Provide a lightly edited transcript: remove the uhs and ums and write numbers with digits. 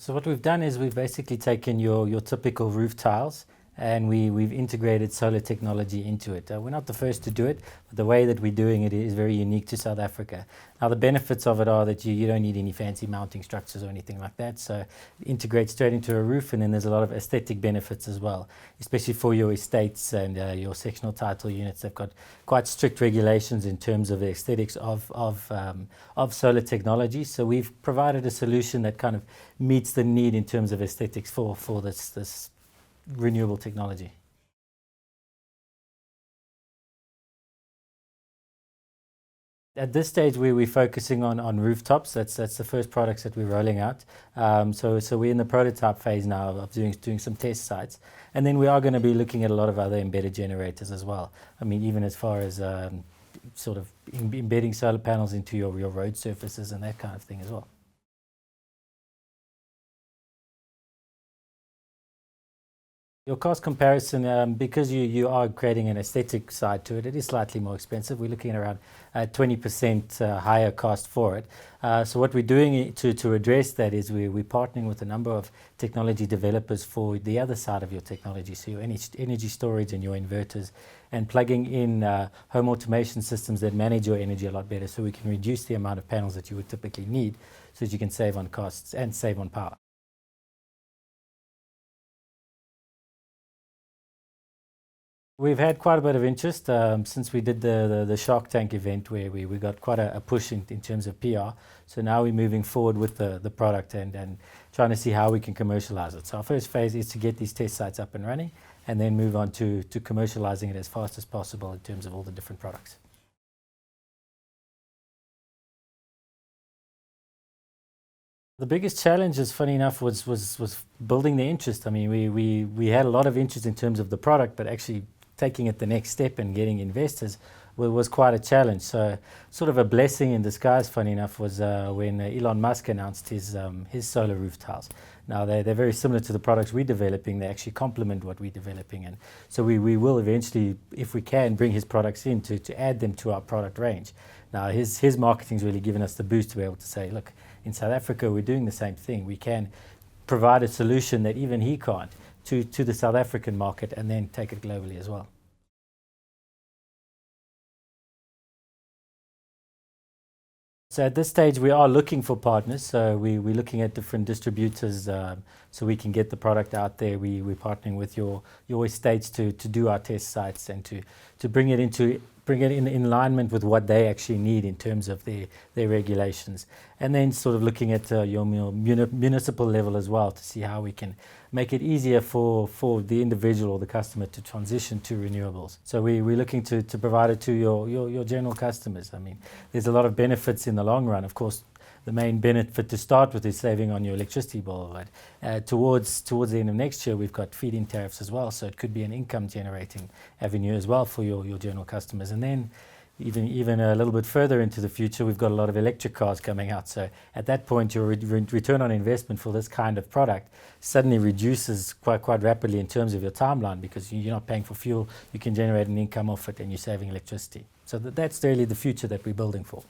So what we've done is we've basically taken your typical roof tiles and we've integrated solar technology into it. We're not the first to do it, but the way that we're doing it is very unique to South Africa. Now the benefits of it are that you don't need any fancy mounting structures or anything like that, so it integrates straight into a roof, and then there's a lot of aesthetic benefits as well, especially for your estates and your sectional title units. They've got quite strict regulations in terms of the aesthetics of solar technology, so we've provided a solution that kind of meets the need in terms of aesthetics for this renewable technology. At this stage, we're focusing on rooftops. That's the first products that we're rolling out. So we're in the prototype phase now of doing some test sites, and then we are going to be looking at a lot of other embedded generators as well. I mean, even as far as sort of embedding solar panels into your road surfaces and that kind of thing as well. Your cost comparison, because you are creating an aesthetic side to it, it is slightly more expensive. We're looking at around 20% higher cost for it. So what we're doing to address that is we're partnering with a number of technology developers for the other side of your technology, so your energy storage and your inverters, and plugging in home automation systems that manage your energy a lot better, so we can reduce the amount of panels that you would typically need, so that you can save on costs and save on power. We've had quite a bit of interest since we did the Shark Tank event, where we got quite a push in terms of PR. So now we're moving forward with the product and trying to see how we can commercialize it. So our first phase is to get these test sites up and running, and then move on to commercializing it as fast as possible in terms of all the different products. The biggest challenge, is funny enough, was building the interest. I mean, we had a lot of interest in terms of the product, but actually taking it the next step and getting investors was quite a challenge. So sort of a blessing in disguise, funny enough, was when Elon Musk announced his solar roof tiles. Now they're very similar to the products we're developing. They actually complement what we're developing, and so we will eventually, if we can, bring his products in to add them to our product range. Now his marketing's really given us the boost to be able to say, look, in South Africa we're doing the same thing. We can provide a solution that even he can't to the South African market, and then take it globally as well. So at this stage, we are looking for partners. So we're looking at different distributors, so we can get the product out there. We're partnering with your estates to do our test sites, and to bring it in alignment with what they actually need in terms of their regulations, and then sort of looking at your municipal level as well, to see how we can make it easier for the individual or the customer to transition to renewables. So we're looking to provide it to your general customers. I mean, there's a lot of benefits in the long run. Of course, the main benefit to start with is saving on your electricity bill. But towards the end of next year, we've got feed-in tariffs as well, so it could be an income-generating avenue as well for your general customers. And then even a little bit further into the future, we've got a lot of electric cars coming out. So at that point, your return on investment for this kind of product suddenly reduces quite rapidly in terms of your timeline, because you're not paying for fuel. You can generate an income off it, and you're saving electricity. So that's really the future that we're building for.